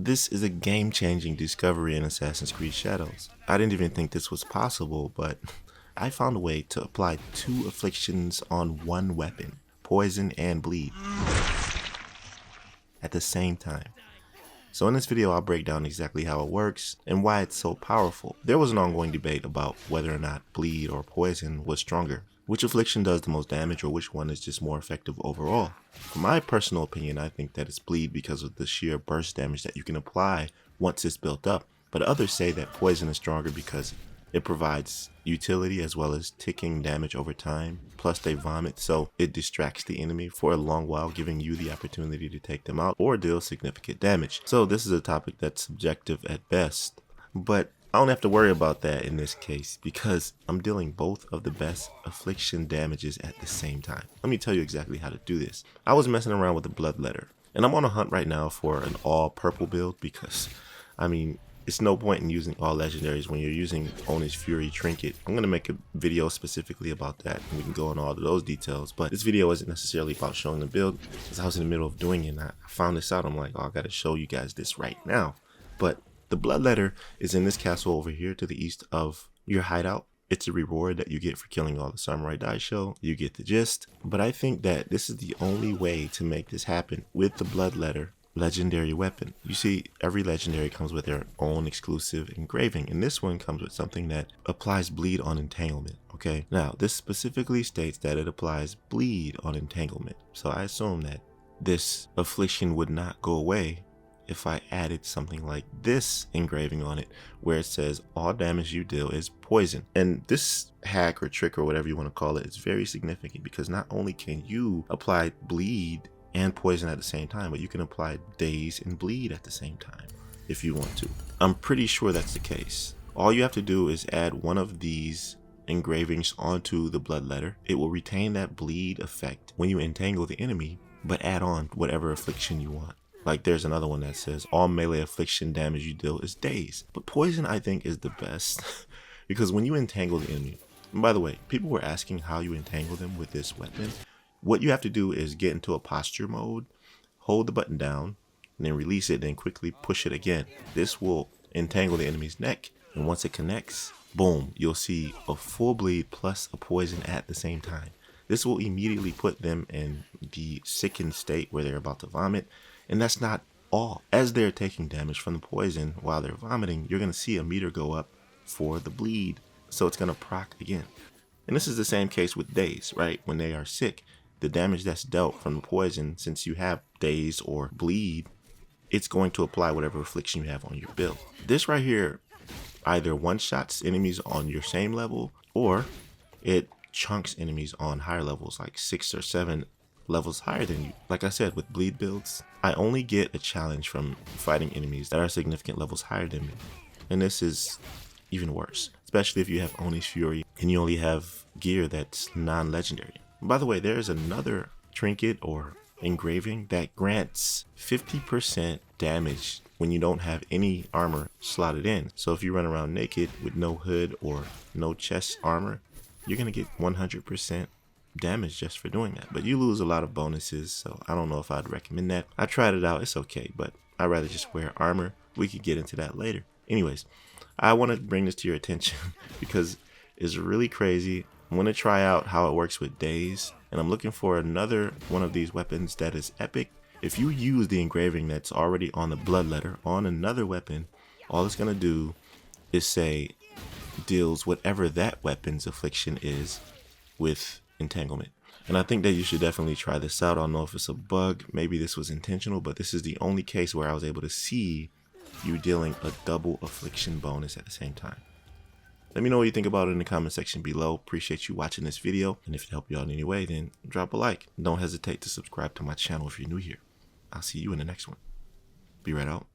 This is a game-changing discovery in Assassin's Creed Shadows. I didn't even think this was possible, but I found a way to apply 2 afflictions on one weapon, poison and bleed, at the same time. So in this video, I'll break down exactly how it works and why it's so powerful. There was an ongoing debate about whether or not bleed or poison was stronger, which affliction does the most damage, or which one is just more effective overall. For my personal opinion, I think that it's bleed because of the sheer burst damage that you can apply once it's built up. But others say that poison is stronger because it provides utility as well as ticking damage over time. Plus they vomit, so it distracts the enemy for a long while, giving you the opportunity to take them out or deal significant damage. So this is a topic that's subjective at best, but I don't have to worry about that in this case because I'm dealing both of the best affliction damages at the same time. Let me tell you exactly how to do this. I was messing around with the bloodletter, and I'm on a hunt right now for an all purple build because, I mean, it's no point in using all legendaries when you're using 𝐿𝐻𝐻's Fury Trinket. I'm going to make a video specifically about that, and we can go into all of those details. But this video isn't necessarily about showing the build, because I was in the middle of doing it, and I found this out. I'm like, oh, I got to show you guys this right now. But the bloodletter is in this castle over here to the east of your hideout. It's a reward that you get for killing all the Samurai Daisho. You get the gist. But I think that this is the only way to make this happen with the bloodletter legendary weapon. You see, every legendary comes with their own exclusive engraving, and this one comes with something that applies bleed on entanglement. Okay, now this specifically states that it applies bleed on entanglement, so I assume that this affliction would not go away if I added something like this engraving on it, where it says all damage you deal is poison. And this hack or trick or whatever you want to call it is very significant, because not only can you apply bleed and poison at the same time, but you can apply daze and bleed at the same time if you want to. I'm pretty sure that's the case. All you have to do is add one of these engravings onto the bloodletter. It will retain that bleed effect when you entangle the enemy, but add on whatever affliction you want. Like there's another one that says all melee affliction damage you deal is daze. But poison, I think, is the best because when you entangle the enemy, and by the way, people were asking how you entangle them with this weapon. What you have to do is get into a posture mode, hold the button down, and then release it, then quickly push it again. This will entangle the enemy's neck, and once it connects, boom, you'll see a full bleed plus a poison at the same time. This will immediately put them in the sickened state where they're about to vomit, and that's not all. As they're taking damage from the poison while they're vomiting, you're going to see a meter go up for the bleed, so it's going to proc again. And this is the same case with daze, right? When they are sick, the damage that's dealt from the poison, since you have daze or bleed, it's going to apply whatever affliction you have on your build. This right here either one-shots enemies on your same level, or it chunks enemies on higher levels, like 6 or 7 levels higher than you. Like I said, with bleed builds, I only get a challenge from fighting enemies that are significant levels higher than me. And this is even worse, especially if you have 𝐿𝐻𝐻's Fury and you only have gear that's non-legendary. By the way, there is another trinket or engraving that grants 50% damage when you don't have any armor slotted in. So if you run around naked with no hood or no chest armor, you're going to get 100% damage just for doing that. But you lose a lot of bonuses, so I don't know if I'd recommend that. I tried it out, it's okay, but I'd rather just wear armor. We could get into that later. Anyways, I want to bring this to your attention because it's really crazy. I want to try out how it works with daze, and I'm looking for another one of these weapons that is epic. If you use the engraving that's already on the bloodletter on another weapon, all it's going to do is say deals whatever that weapon's affliction is with entanglement. And I think that you should definitely try this out. I don't know if it's a bug, maybe this was intentional, but this is the only case where I was able to see you dealing a double affliction bonus at the same time. Let me know what you think about it in the comment section below. Appreciate you watching this video, and if it helped you out in any way, then drop a like. Don't hesitate to subscribe to my channel if you're new here. I'll see you in the next one. Be right out.